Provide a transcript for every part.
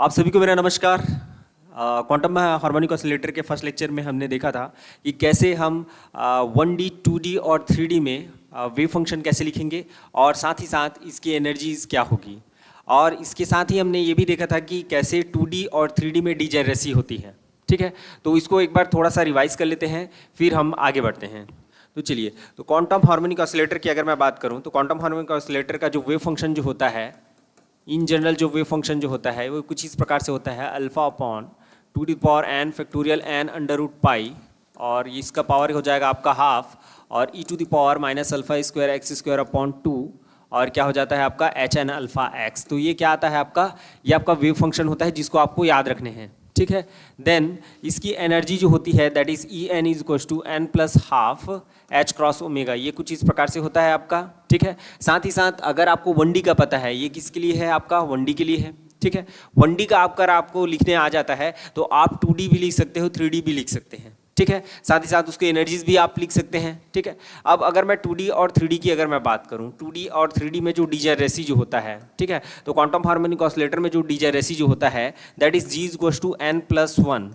आप सभी को मेरा नमस्कार। क्वांटम हार्मोनिक ऑसिलेटर के फर्स्ट लेक्चर में हमने देखा था कि कैसे हम 1D, 2D और 3D में वेव फंक्शन कैसे लिखेंगे और साथ ही साथ इसकी एनर्जीज क्या होगी। और इसके साथ ही हमने ये भी देखा था कि कैसे 2D और 3D में डिजेनरेसी होती है। ठीक है, तो इसको एक बार थोड़ा सा रिवाइज कर लेते हैं, फिर हम आगे बढ़ते हैं। तो चलिए, तो क्वांटम हार्मोनिक ऑसिलेटर की अगर मैं बात करूं तो क्वांटम हार्मोनिक ऑसिलेटर का जो वेव फंक्शन जो होता है, इन जनरल जो वेव फंक्शन जो होता है वो कुछ इस प्रकार से होता है, अल्फा अपॉन 2^n⁴n√π, और इसका पावर हो जाएगा आपका हाफ, और e⁻−α²x² अपॉन 2, और क्या हो जाता है आपका hn⁴x। तो ये क्या आता है आपका, ये आपका वेव फंक्शन होता है जिसको आपको याद रखने हैं। ठीक है, देन इसकी एनर्जी जो होती है that is En=n+12 h cross omega, ये कुछ इस प्रकार से होता है आपका। ठीक है, साथ ही साथ अगर आपको 1D का पता है, ये किसके लिए है आपका, 1D के लिए है। ठीक है, 1D का आपको लिखने आ जाता है तो आप 2D भी लिख सकते हो, 3D भी लिख सकते हैं। ठीक है, साथ ही साथ उसके एनर्जीज भी आप लिख सकते हैं। ठीक है, अब अगर मैं 2D और 3D की अगर मैं बात करूं, 2D और 3D में जो डिजेनरेसी जो होता है, ठीक है, तो क्वांटम हार्मोनिक ऑसिलेटर में जो डिजेनरेसी जो होता है दैट इज G=n+1।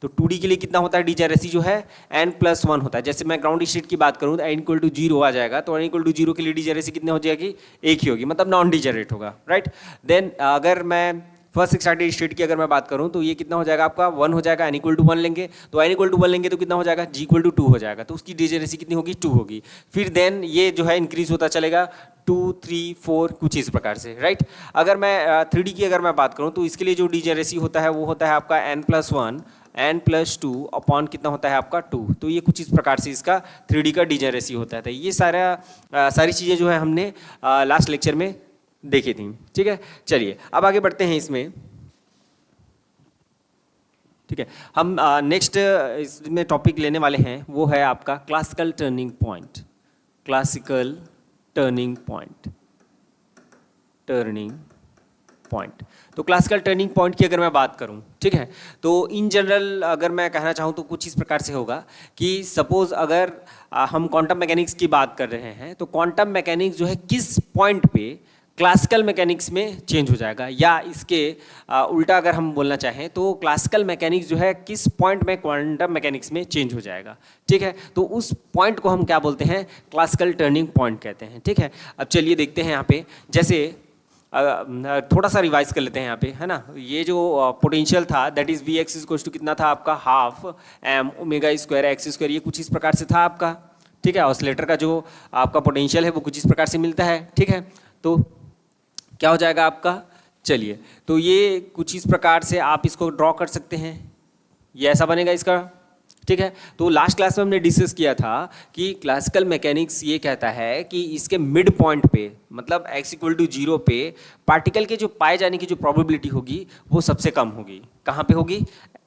तो 2D के लिए कितना होता है डिजेनरेसी जो है, n+1 होता है। जैसे मैं ग्राउंड स्टेट की बात करूं तो n=0 आ जाएगा, तो n=0 के लिए डिजेनरेसी कितनी हो जाएगी, एक ही होगी, मतलब नॉन डिजेनरेट होगा। राइट, देन अगर मैं फर्स्ट एक्साइटेड स्टेट की अगर मैं बात करूं तो ये कितना हो जाएगा आपका, 1 हो जाएगा। n=1 लेंगे तो n=1 लेंगे तो कितना हो जाएगा, G=2 हो जाएगा, तो उसकी डिजेनरेसी कितनी होगी, 2 होगी। फिर देन ये जो है इंक्रीज होता चलेगा 2, 3, 4 कुछ इस प्रकार से। राइट, अगर मैं 3D की अगर मैं बात करूं तो इसके लिए जो डिजेनरेसी होता है वो होता है आपका n+1 n+2 अपॉन कितना होता है आपका 2। तो ये कुछ इस प्रकार से इसका 3D का डिजेनरेसी होता है। तो ये सारी चीज़ें जो है हमने लास्ट लेक्चर में देखी थी। ठीक है, चलिए अब आगे बढ़ते हैं इसमें। ठीक है, हम नेक्स्ट इसमें टॉपिक लेने वाले हैं वो है आपका classical turning point. Classical turning point, turning point. तो क्लासिकल टर्निंग पॉइंट की अगर मैं बात करूं, ठीक है, तो इन जनरल अगर मैं कहना चाहूं तो कुछ इस प्रकार से होगा कि सपोज अगर हम क्वांटम मैकेनिक्स की बात कर रहे हैं तो क्वांटम मैकेनिक्स जो है किस पॉइंट पे क्लासिकल मैकेनिक्स में चेंज हो जाएगा, या इसके उल्टा अगर हम बोलना चाहें तो क्लासिकल मैकेनिक्स जो है किस पॉइंट में क्वांटम मैकेनिक्स में चेंज हो जाएगा। ठीक है, तो उस पॉइंट को हम क्या बोलते हैं, क्लासिकल टर्निंग पॉइंट कहते हैं। ठीक है, अब चलिए देखते हैं यहाँ पे, जैसे थोड़ा सा रिवाइज कर लेते हैं यहाँ पे, है ना। ये जो पोटेंशियल था दैट इज Vx कितना था आपका, हाफ m⁻²x², ये कुछ इस प्रकार से था आपका। ठीक है, ऑसिलेटर का जो आपका पोटेंशियल है वो कुछ इस प्रकार से मिलता है। ठीक है, तो क्या हो जाएगा आपका, चलिए, तो ये कुछ इस प्रकार से आप इसको ड्रॉ कर सकते हैं, ये ऐसा बनेगा इसका। ठीक है, तो लास्ट क्लास में हमने डिस्कस किया था कि क्लासिकल मैकेनिक्स ये कहता है कि इसके मिड पॉइंट पे, मतलब x=0 पे पार्टिकल के जो पाए जाने की जो प्रोबेबिलिटी होगी वो सबसे कम होगी। कहाँ पे होगी,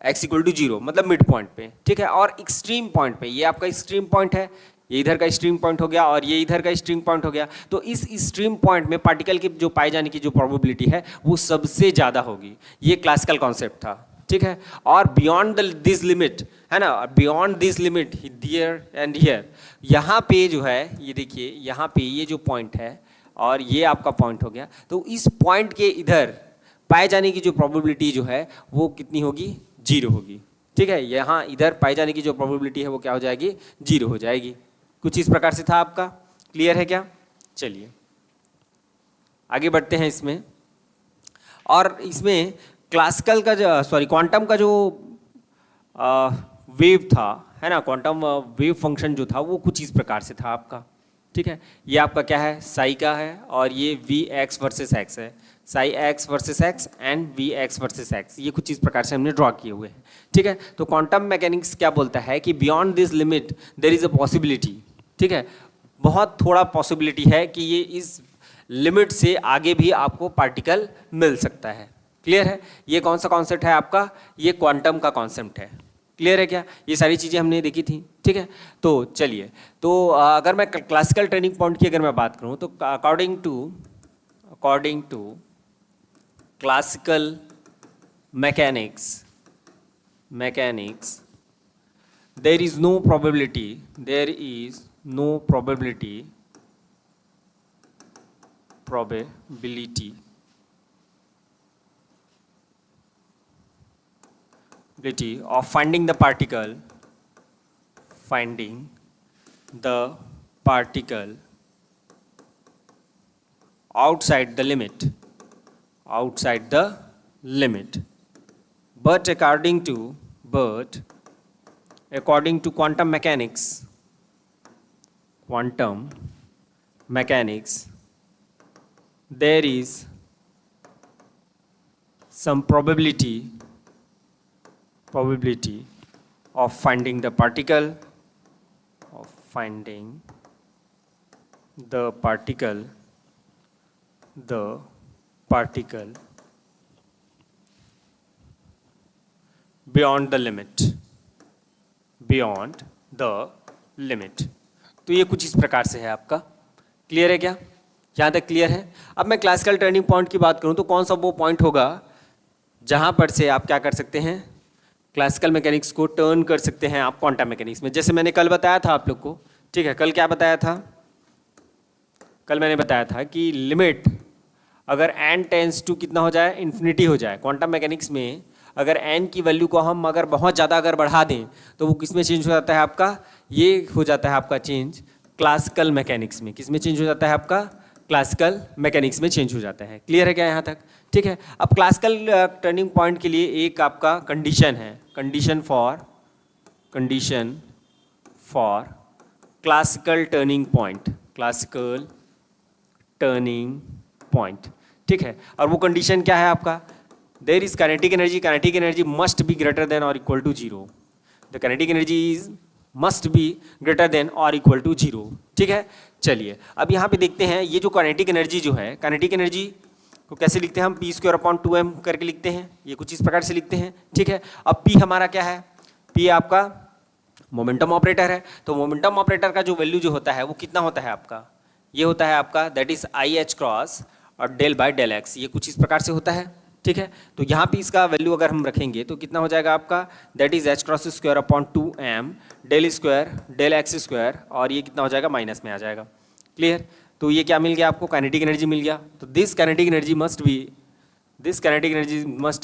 x=0 मतलब मिड पॉइंट पे। ठीक है, और एक्सट्रीम पॉइंट पे, ये आपका एक्सट्रीम पॉइंट है, ये इधर का एक्सट्रीम पॉइंट हो गया और ये इधर का एक्सट्रीम पॉइंट हो गया। तो इस एक्सट्रीम पॉइंट में पार्टिकल की जो पाए जाने की जो प्रोबेबिलिटी है वो सबसे ज़्यादा होगी। ये क्लासिकल कॉन्सेप्ट था। ठीक है, और बियॉन्ड दिस लिमिट, है ना, beyond this limit here and here, यहाँ पे जो है ये देखिए, यहाँ पे ये जो पॉइंट है और ये आपका पॉइंट हो गया, तो इस पॉइंट के इधर पाए जाने की जो प्रोबेबिलिटी जो है वो कितनी होगी, 0 होगी। ठीक है, यहाँ इधर पाए जाने की जो प्रोबेबिलिटी है वो क्या हो जाएगी, 0 हो जाएगी। कुछ इस प्रकार से था आपका, क्लियर है क्या। चलिए आगे बढ़ते हैं इसमें, और इसमें क्लासिकल का जो क्वांटम का जो वेव था, है ना, क्वांटम वेव फंक्शन जो था वो कुछ इस प्रकार से था आपका। ठीक है, ये आपका क्या है, साई का है, और ये Vx वर्सेस x है, Sai x versus x and Vx versus x, ये कुछ इस प्रकार से हमने ड्रॉ किए हुए हैं। ठीक है, तो क्वांटम मैकेनिक्स क्या बोलता है कि beyond this limit there is a possibility. ठीक है, बहुत थोड़ा पॉसिबिलिटी है कि ये इस लिमिट से आगे भी आपको पार्टिकल मिल सकता है। क्लियर है, ये कौन सा कॉन्सेप्ट है आपका, ये क्वांटम का कॉन्सेप्ट है। क्लियर है क्या, ये सारी चीज़ें हमने देखी थी। ठीक है, तो चलिए, तो अगर मैं क्लासिकल टर्निंग पॉइंट की अगर मैं बात करूं तो according to classical mechanics there is no probability probability of finding the particle outside the limit, but according to quantum mechanics, there is some probability of finding the particle beyond the limit. तो ये कुछ इस प्रकार से है आपका. Clear है क्या? यहाँ तक क्लियर है? अब मैं क्लासिकल टर्निंग पॉइंट की बात करूँ तो कौन सा वो पॉइंट होगा जहाँ पर से आप क्या कर सकते हैं, क्लासिकल मैकेनिक्स को टर्न कर सकते हैं आप क्वांटम मैकेनिक्स में. जैसे मैंने कल बताया था आप लोग को, ठीक है, कल क्या बताया था? कल मैंने बताया था कि लिमिट अगर n टेंस टू कितना हो जाए, इन्फिनिटी हो जाए. क्वांटम मैकेनिक्स में अगर n की वैल्यू को हम अगर बहुत ज़्यादा अगर बढ़ा दें तो वो किस में चेंज हो जाता है आपका, ये हो जाता है आपका चेंज क्लासिकल मैकेनिक्स में. किस में चेंज हो जाता है आपका? क्लासिकल मैकेनिक्स में चेंज हो जाता है. क्लियर है क्या यहाँ तक? ठीक है. अब क्लासिकल टर्निंग पॉइंट के लिए एक आपका कंडीशन है, condition for classical turning point, ठीक है. और वो कंडीशन क्या है आपका? There is kinetic energy must be greater than और equal to zero. The kinetic energy is must be greater than और इक्वल टू जीरो. ठीक है. चलिए अब यहाँ पे देखते हैं ये जो काइनेटिक एनर्जी जो है, काइनेटिक एनर्जी को कैसे लिखते हैं हम? p²/2m करके लिखते हैं. ये कुछ इस प्रकार से लिखते हैं. ठीक है. अब p हमारा क्या है? p आपका मोमेंटम ऑपरेटर है. तो मोमेंटम ऑपरेटर का जो वैल्यू जो होता है वो कितना होता है आपका? ये होता है आपका दैट इज IH× और del/x. ये कुछ इस प्रकार से होता है. ठीक है. तो यहाँ पे इसका वैल्यू अगर हम रखेंगे तो कितना हो जाएगा आपका? दैट इज h×2/2m del² और ये कितना हो जाएगा? माइनस में आ जाएगा. क्लियर. तो ये क्या मिल गया आपको? काइनेटिक एनर्जी मिल गया. तो this kinetic energy must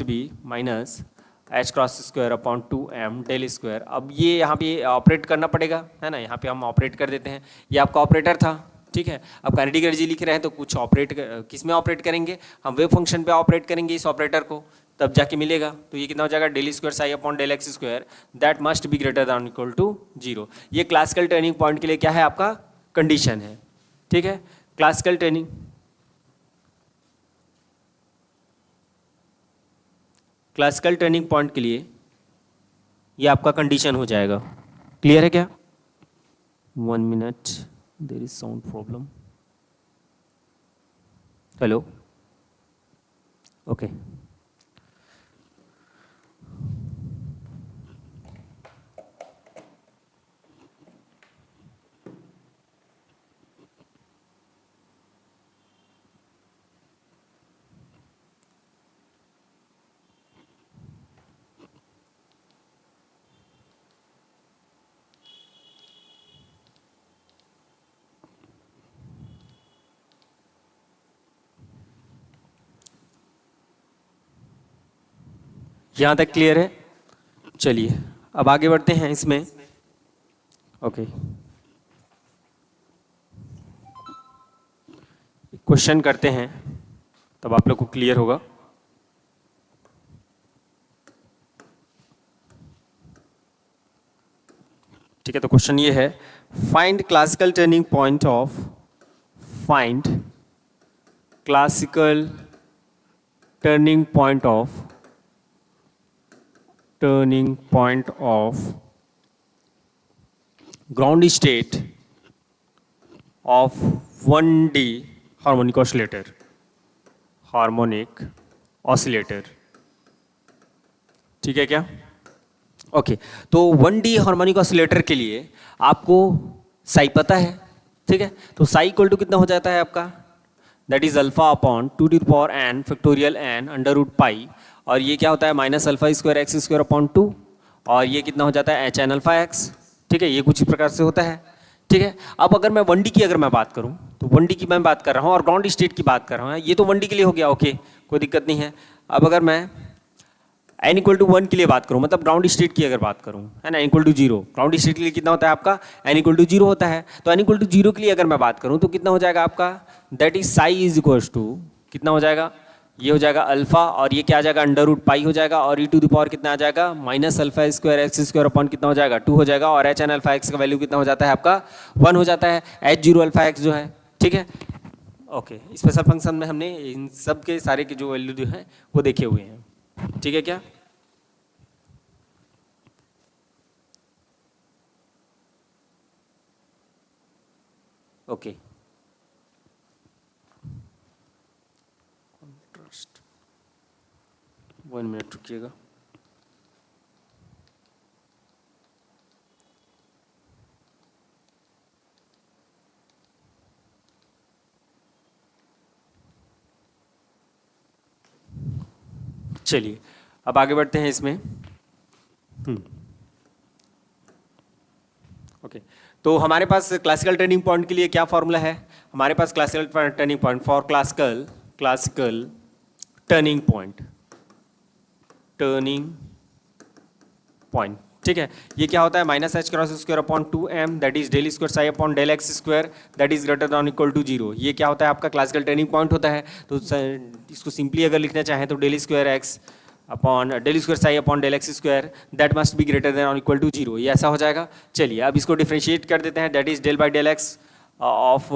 B minus h×2/2m del². अब ये यहाँ पे ऑपरेट करना पड़ेगा, है ना. यहाँ पे हम ऑपरेट कर देते हैं. ये आपका ऑपरेटर था. ठीक है. अब काइनेटिक एनर्जी लिख रहे हैं तो कुछ ऑपरेट किस में ऑपरेट करेंगे हम? वेव फंक्शन पे ऑपरेट करेंगे इस ऑपरेटर को, तब जाके मिलेगा. तो ये कितना हो जाएगा? del² psi/del(x²) that must be greater than equal to zero. ये क्लासिकल टर्निंग पॉइंट के लिए क्या है आपका? कंडीशन है. ठीक है. क्लासिकल टर्निंग पॉइंट के लिए ये आपका कंडीशन हो जाएगा. क्लियर है क्या? 1 minute, there is sound problem. Hello. Okay. यहाँ तक क्लियर है? चलिए अब आगे बढ़ते हैं इसमें. ओके. क्वेश्चन करते हैं तब आप लोग को क्लियर होगा. ठीक है. तो क्वेश्चन ये है, find classical turning point of ground state of 1D harmonic oscillator. ठीक है क्या? ओके. तो 1D हार्मोनिक ऑसिलेटर के लिए आपको साई पता है. ठीक है. तो साई इक्वल टू कितना हो जाता है आपका? दैट इज α/2n(n)√π और ये क्या होता है? -α²x²/2 और ये कितना हो जाता है? hn(α)x. ठीक है. ये कुछ इस प्रकार से होता है. ठीक है. अब अगर मैं 1D की अगर मैं बात करूं तो 1D की मैं बात कर रहा हूं और ग्राउंड स्टेट की बात कर रहा हूं. ये तो 1D के लिए हो गया. ओके. कोई दिक्कत नहीं है. अब अगर मैं n इक्वल टू 1 के लिए बात करूं, मतलब ग्राउंड स्टेट की अगर बात करूं, है ना, n equal to 0, ground state के लिए कितना होता है आपका, n इक्वल टू 0 होता है। तो n इक्वल टू 0 के लिए अगर मैं बात करूं तो कितना हो जाएगा आपका, that is psi is equal to, कितना हो जाएगा, ये हो जाएगा अल्फा, और ये क्या आ जाएगा, अंडर रूट पाई हो जाएगा, और e टू द पावर कितना आ जाएगा, minus alpha square x square upon कितना हो जाएगा, 2 हो जाएगा, और एच एन अल्फा एक्स का वैल्यू कितना हो जाता है आपका, 1 हो जाता है, एच जीरो अल्फा एक्स जो है, ठीक है। ओके, स्पेशल फंक्शन में हमने इन सब के सारे के जो वैल्यू जो है वो देखे हुए हैं, ठीक है क्या। ओके, 1 मिनट रुकिएगा। चलिए अब आगे बढ़ते हैं इसमें। ओके, तो हमारे पास क्लासिकल टर्निंग पॉइंट के लिए क्या फॉर्मूला है, हमारे पास classical turning point for classical turning point, ठीक है। ये क्या होता है, minus H cross square upon 2m that is del square psi upon del x square that is greater than equal to 0। ये क्या होता है आपका क्लासिकल टर्निंग पॉइंट होता है। तो इसको सिंपली अगर लिखना चाहें तो del square x upon del square psi upon del x square that must be greater than और इक्वल टू 0, ये ऐसा हो जाएगा। चलिए अब इसको डिफ्रेंशिएट कर देते हैं, that is del by del x of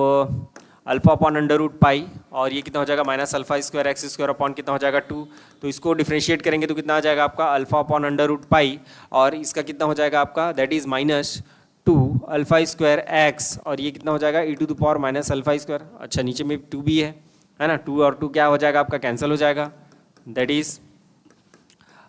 alpha upon under root pi, और ये कितना हो जाएगा, minus alpha square x square upon कितना हो जाएगा 2। तो इसको डिफ्रेंशिएट करेंगे तो कितना आ जाएगा आपका, alpha upon under root pi, और इसका कितना हो जाएगा आपका, that is minus 2 alpha square x, और ये कितना हो जाएगा e to the power minus alpha square. अच्छा, नीचे में 2 भी है ना, 2 और 2 क्या हो जाएगा आपका, कैंसिल हो जाएगा, that is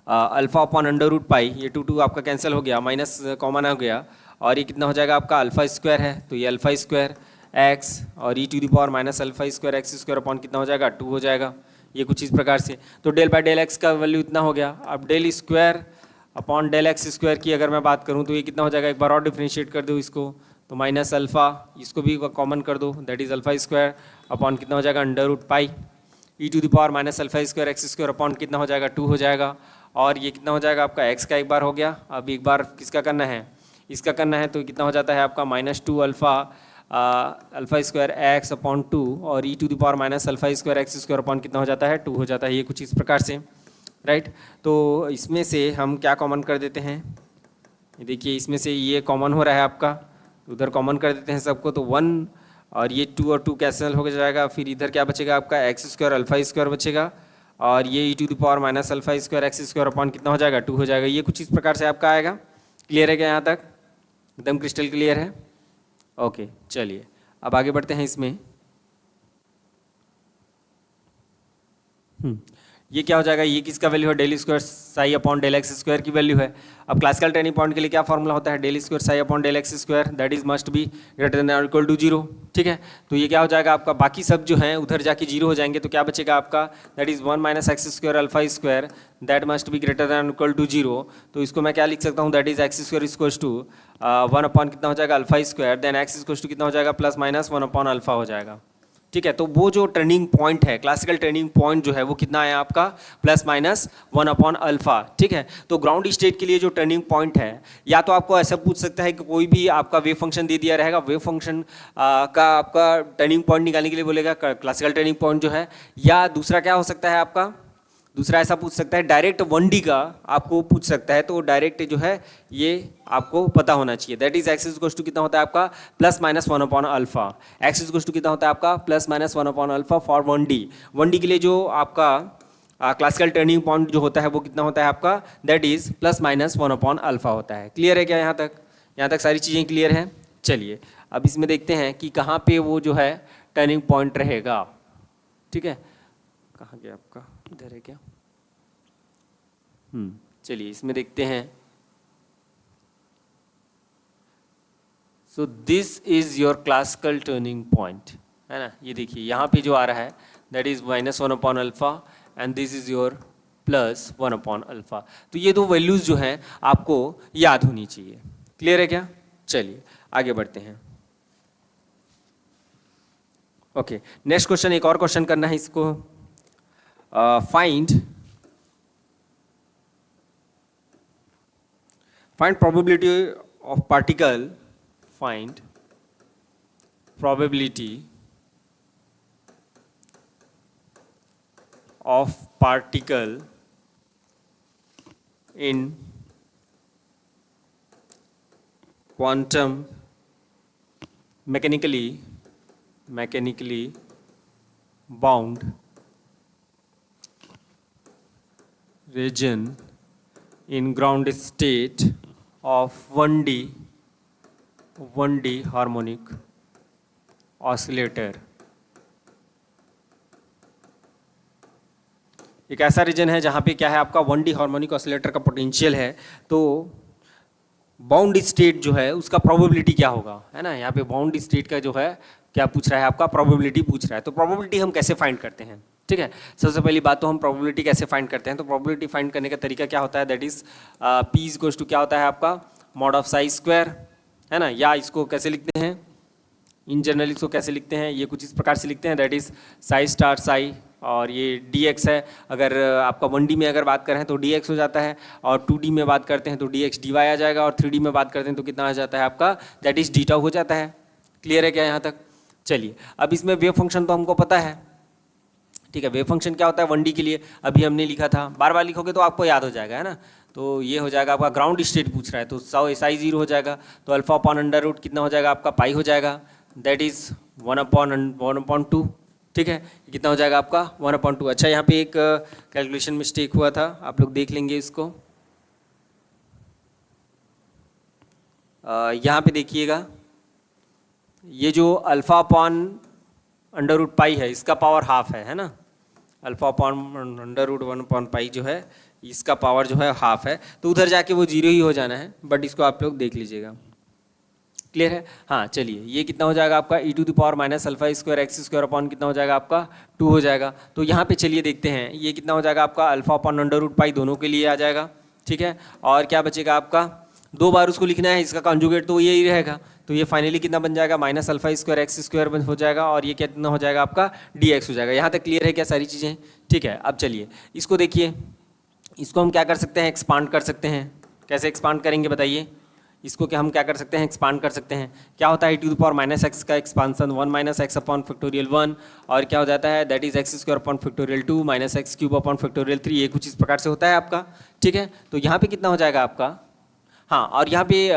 alpha upon under root pi, ये 2 आपका कैंसिल हो गया, माइनस कॉमन हो गया, और ये कितना हो जाएगा आपका अल्फा स्क्वायर है, तो ये अल्फा स्क्वायर एक्स और e to the power minus alpha square x square upon कितना हो जाएगा 2 हो जाएगा, ये कुछ इस प्रकार से। तो डेल बाय डेल एक्स का वैल्यू इतना हो गया। अब del square upon del x square की अगर मैं बात करूँ तो ये कितना हो जाएगा, एक बार और डिफ्रेंशिएट कर दो इसको, तो माइनस अल्फा, इसको भी कॉमन कर दो, that is alpha square upon कितना हो जाएगा under root pi, e to the power minus alpha square x square upon कितना हो जाएगा 2 हो जाएगा, और ये कितना हो जाएगा आपका x का एक बार हो गया। अब एक बार किसका करना है, इसका करना है, तो कितना हो जाता है आपका minus 2 alpha square x upon 2, और e to the power minus alpha square x square upon कितना हो जाता है 2 हो जाता है, ये कुछ इस प्रकार से, राइट। तो इसमें से हम क्या कॉमन कर देते हैं, देखिए इसमें से ये कॉमन हो रहा है आपका, उधर कॉमन कर देते हैं सबको, तो 1 और ये 2 और 2 कैंसिल हो जाएगा, फिर इधर क्या बचेगा आपका एक्स स्क्वायर अल्फा स्क्वायर बचेगा, और ये e to the power minus alpha square x square upon कितना हो जाएगा 2 हो जाएगा, ये कुछ इस प्रकार से आपका आएगा। क्लियर है क्या, यहाँ तक एकदम क्रिस्टल क्लियर है। ओके, चलिए अब आगे बढ़ते हैं इसमें। ये क्या हो जाएगा, ये किसका वैल्यू है, del square psi upon del x square की वैल्यू है। अब क्लासिकल टर्निंग पॉइंट के लिए क्या फॉर्मूला होता है, del square psi upon del x square that is must be greater than और इक्वल टू 0, ठीक है। तो ये क्या हो जाएगा आपका, बाकी सब जो है उधर जाके 0 हो जाएंगे, तो क्या बचेगा आपका, that is 1 minus x square alpha square that must be greater than equal to 0। तो इसको मैं क्या लिख सकता हूँ, that is x square equal to 1 upon कितना हो जाएगा alpha square, then x equal to कितना हो जाएगा प्लस माइनस 1 अपॉन अल्फा हो जाएगा, ठीक है। तो वो जो टर्निंग पॉइंट है, क्लासिकल टर्निंग पॉइंट जो है वो कितना है आपका, प्लस माइनस 1 अपॉन अल्फा, ठीक है। तो ग्राउंड स्टेट के लिए जो टर्निंग पॉइंट है, या तो आपको ऐसा पूछ सकता है कि कोई भी आपका वेव फंक्शन दे दिया रहेगा, वेव फंक्शन का आपका टर्निंग पॉइंट निकालने के लिए बोलेगा क्लासिकल टर्निंग पॉइंट जो है, या दूसरा क्या हो सकता है आपका, दूसरा ऐसा पूछ सकता है डायरेक्ट 1D का आपको पूछ सकता है, तो डायरेक्ट जो है ये आपको पता होना चाहिए, that is x equal to कितना होता है आपका plus minus 1 upon alpha, x equal to कितना होता है आपका plus minus 1 upon alpha for 1D के लिए जो आपका क्लासिकल टर्निंग पॉइंट जो होता है वो कितना होता है आपका, that is plus minus 1 upon alpha होता है। क्लियर है क्या, यहाँ तक सारी चीज़ें क्लियर हैं। चलिए अब इसमें देखते हैं कि कहाँ पे वो जो है टर्निंग पॉइंट रहेगा, ठीक है। कहाँ गया आपका, इधर है क्या, चलिए इसमें देखते हैं। So this is your classical turning point, है ना, ये देखिए यहाँ पे जो आ रहा है that is minus 1 upon alpha and this is your plus 1 upon alpha. तो ये दो वैल्यूज जो हैं आपको याद होनी चाहिए। क्लियर है क्या, चलिए आगे बढ़ते हैं। ओके, नेक्स्ट क्वेश्चन, एक और क्वेश्चन करना है इसको, find find probability of particle, find probability of particle in quantum mechanically bound region in ground state of 1D harmonic oscillator. एक ऐसा रीजन है जहाँ पे क्या है आपका 1D हार्मोनिक ऑसिलेटर का पोटेंशियल है, तो बाउंड स्टेट जो है उसका प्रोबेबिलिटी क्या होगा, है ना। यहाँ पे बाउंड स्टेट का जो है क्या पूछ रहा है आपका, प्रोबेबिलिटी पूछ रहा है। तो प्रोबेबिलिटी हम कैसे फाइंड करते हैं, ठीक है। सबसे पहली बात तो हम प्रोबेबिलिटी कैसे फाइंड करते हैं, तो प्रोबेबिलिटी फाइंड करने का तरीका क्या होता है, that is p equals to क्या होता है आपका मॉड ऑफ साई स्क्वायर, है ना। या इसको कैसे लिखते हैं, इन जनरल इसको कैसे लिखते हैं, ये कुछ इस प्रकार से लिखते हैं, that is Sai star Sai, और ये dx है। अगर आपका 1D में अगर बात करें तो dx हो जाता है, और 2D में बात करते हैं तो dx dy आ जाएगा, और 3D में बात करते हैं तो कितना आ जाता है आपका, दैट इज डीटा हो जाता है। क्लियर है क्या यहाँ तक? चलिए, अब इसमें वेव फंक्शन तो हमको पता है, ठीक है। वेव फंक्शन क्या होता है 1D के लिए अभी हमने लिखा था, बार बार लिखोगे तो आपको याद हो जाएगा, है ना। तो ये हो जाएगा आपका ग्राउंड स्टेट पूछ रहा है, तो साई 0 हो जाएगा, तो अल्फा अपॉन अंडर रूट कितना हो जाएगा आपका पाई हो जाएगा, दैट इज 1/2, ठीक है। कितना हो जाएगा आपका 1/2। अच्छा, यहाँ पे एक कैलकुलेशन मिस्टेक हुआ था, आप लोग देख लेंगे इसको। यहाँ पे देखिएगा, ये जो alpha upon under root pi है इसका पावर हाफ है ना। अल्फा अपॉन अंडर रूट 1/पाई जो है इसका पावर जो है हाफ है, तो उधर जाके वो 0 ही हो जाना है, बट इसको आप लोग देख लीजिएगा। क्लियर है? हाँ, चलिए, ये कितना हो जाएगा आपका e to the power minus alpha square x square upon कितना हो जाएगा आपका 2 हो जाएगा। तो यहाँ पे चलिए देखते हैं, ये कितना हो जाएगा आपका alpha upon under root pi दोनों के लिए आ जाएगा, ठीक है। और क्या बचेगा आपका, 2 बार उसको लिखना है, इसका कॉन्जुगेट तो यही रहेगा, तो ये फाइनली कितना बन जाएगा minus alpha square x square हो जाएगा, और ये कितना हो जाएगा आपका dx हो जाएगा। यहाँ तक क्लियर है क्या सारी चीज़ें? ठीक है। अब चलिए इसको देखिए, इसको हम क्या कर सकते हैं, एक्सपांड कर सकते हैं। कैसे एक्सपांड करेंगे बताइए? इसको क्या हम क्या कर सकते हैं, एक्सपांड कर सकते हैं। क्या होता है e to the power minus x का expansion 1 minus x upon factorial 1, और क्या हो जाता है that is x square upon factorial 2 minus x cube upon factorial 3, ये कुछ इस प्रकार से होता है आपका, ठीक है। तो यहाँ पे कितना हो जाएगा आपका, हाँ, और यहाँ पे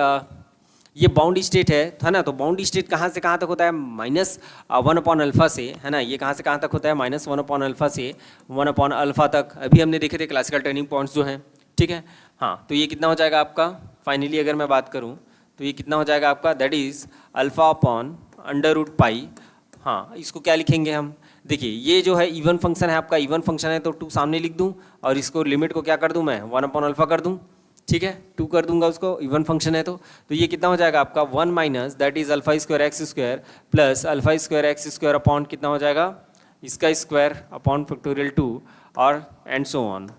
ये बाउंड स्टेट है ना। तो बाउंड स्टेट कहाँ से कहाँ तक होता है, माइनस 1 अल्फा से, है ना। ये कहाँ से कहाँ तक होता है, माइनस 1 अल्फा से 1 अल्फा तक। अभी हमने देखे थे क्लासिकल टर्निंग पॉइंट्स जो हैं, ठीक है। हाँ, तो ये कितना हो जाएगा आपका, फाइनली अगर मैं बात करूँ तो ये कितना हो जाएगा आपका, that is alpha upon under root pi. हाँ, इसको क्या लिखेंगे हम, देखिए ये जो है इवन फंक्शन है आपका, इवन फंक्शन है तो 2 सामने लिख दूँ, और इसको लिमिट को क्या कर दूँ मैं 1 अल्फा कर दूँ, ठीक है। 2 कर दूंगा उसको, इवन फंक्शन है तो ये कितना हो जाएगा आपका 1 minus that is alpha square x square plus alpha square x square upon कितना हो जाएगा इसका स्क्वायर अपॉन फैक्टोरियल 2 और एंड सो ऑन,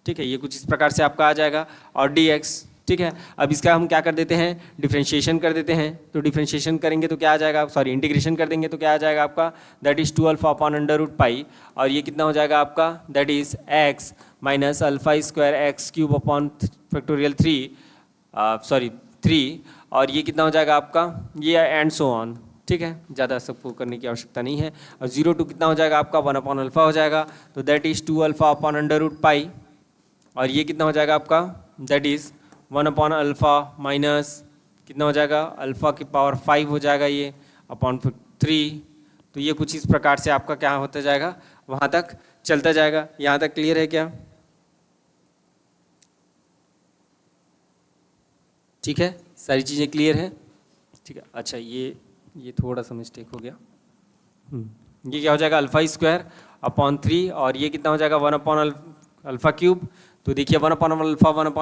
ठीक है। ये कुछ इस प्रकार से आपका आ जाएगा, और dx, ठीक है। अब इसका हम क्या कर देते हैं, डिफ्रेंशिएशन कर देते हैं। तो डिफ्रेंशिएशन करेंगे तो क्या आ जाएगा, सॉरी इंटीग्रेशन कर देंगे तो क्या आ जाएगा आपका, that is 2 alpha upon under root pi, और ये कितना हो जाएगा आपका, that is x minus alpha square x cube upon factorial 3, और ये कितना हो जाएगा आपका, ये एंड सो ऑन, ठीक है। ज़्यादा सबको करने की आवश्यकता नहीं है। और 0 टू कितना हो जाएगा आपका 1 अपॉन अल्फा हो जाएगा, तो that is 2 alpha upon under root pi, और ये कितना हो जाएगा आपका, that is 1 upon alpha minus कितना हो जाएगा अल्फा की पावर 5 हो जाएगा ये अपॉन 3। तो ये कुछ इस प्रकार से आपका क्या होता जाएगा, वहाँ तक चलता जाएगा। यहाँ तक क्लियर है क्या? ठीक है, सारी चीज़ें क्लियर है, ठीक है। अच्छा, ये थोड़ा सा मिस्टेक हो गया। ये क्या हो जाएगा अल्फा स्क्वायर अपॉन 3, और ये कितना हो जाएगा 1 अपॉन अल्फा क्यूब। तो देखिए 1 अपॉन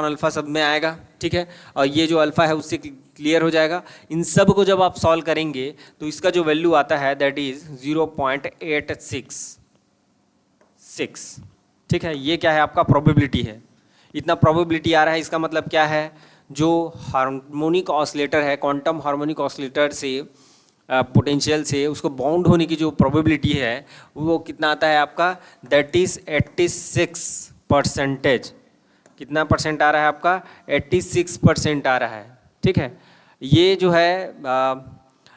अल्फा सब में आएगा, ठीक है। और ये जो अल्फा है उससे क्लियर हो जाएगा। इन सब को जब आप सॉल्व करेंगे तो इसका जो वैल्यू आता है दैट इज 0.866, ठीक है। ये क्या है आपका प्रोबेबिलिटी है, इतना प्रोबेबिलिटी आ रहा है। इसका मतलब क्या है, जो हार्मोनिक ऑसिलेटर है, क्वांटम हार्मोनिक ऑसिलेटर से पोटेंशियल से उसको बाउंड होने की जो प्रोबेबिलिटी है वो कितना आता है आपका, दैट इज 86%। कितना परसेंट आ रहा है आपका? 86% आ रहा है। ठीक है, ये जो है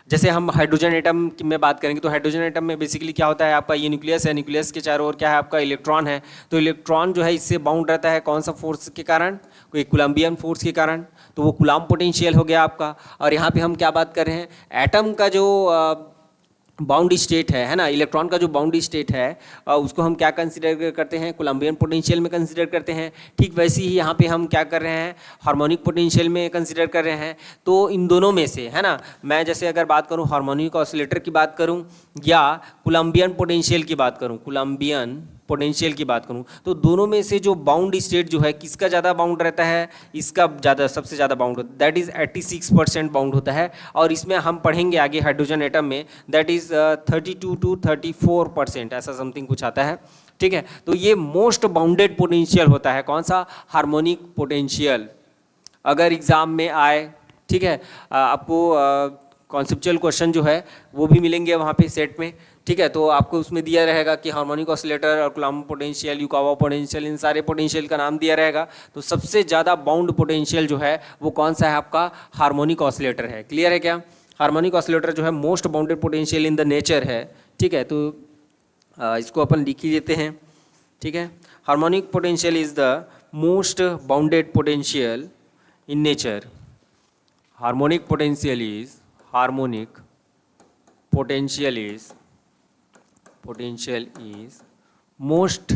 जैसे हम हाइड्रोजन एटम की में बात करेंगे तो हाइड्रोजन एटम में बेसिकली क्या होता है आपका, ये न्यूक्लियस है, न्यूक्लियस के चारों ओर क्या है आपका? इलेक्ट्रॉन है। तो इलेक्ट्रॉन जो है इससे बाउंड रहता है कौन सा फोर्स के कारण? कोई कूलम्बियन फोर्स के कारण। तो वो कूलम्ब पोटेंशियल हो गया आपका। और यहाँ पे हम क्या बात कर रहे हैं? एटम का जो बाउंड स्टेट है ना, इलेक्ट्रॉन का जो बाउंड स्टेट है उसको हम क्या कंसीडर करते हैं? कोलम्बियन पोटेंशियल में कंसीडर करते हैं। ठीक वैसे ही यहाँ पे हम क्या कर रहे हैं? हार्मोनिक पोटेंशियल में कंसीडर कर रहे हैं। तो इन दोनों में से है ना, मैं जैसे अगर बात करूँ हार्मोनिक ऑसिलेटर की बात करूँ या कोलम्बियन पोटेंशियल की बात करूँ, कोलम्बियन पोटेंशियल की बात करूं, तो दोनों में से जो बाउंड स्टेट जो है किसका ज़्यादा बाउंड रहता है? इसका ज़्यादा, सबसे ज़्यादा बाउंड होता है, दैट इज़ 86% बाउंड होता है। और इसमें हम पढ़ेंगे आगे हाइड्रोजन एटम में दैट इज़ 32 to 34%, ऐसा समथिंग कुछ आता है। ठीक है, तो ये मोस्ट बाउंडेड पोटेंशियल होता है। कौन सा? Harmonic potential. अगर एग्जाम में आए, ठीक है, आपको कॉन्सेप्चुअल क्वेश्चन जो है वो भी मिलेंगे वहाँ पे सेट में। ठीक है, तो आपको उसमें दिया रहेगा कि हार्मोनिक ऑसिलेटर और कूलम्ब पोटेंशियल, युकावा पोटेंशियल, इन सारे पोटेंशियल का नाम दिया रहेगा। तो सबसे ज़्यादा बाउंड पोटेंशियल जो है वो कौन सा है आपका? हार्मोनिक ऑसिलेटर है। क्लियर है क्या? हार्मोनिक ऑसिलेटर जो है most bounded potential in the nature है। ठीक है, तो इसको अपन लिख ही देते हैं। ठीक है, harmonic potential is the most bounded potential in nature. Harmonic potential is most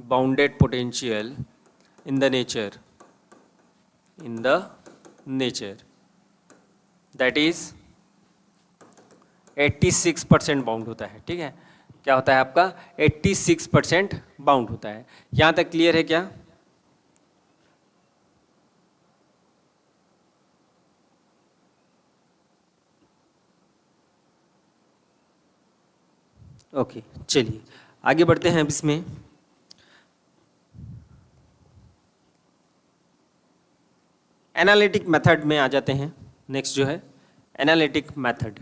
bounded potential in the nature, that is 86% bound होता है। ठीक है, क्या होता है आपका? 86% बाउंड होता है। यहाँ तक क्लियर है क्या? ओके, चलिए आगे बढ़ते हैं। अब इसमें एनालिटिक मेथड में आ जाते हैं। नेक्स्ट जो है एनालिटिक मेथड,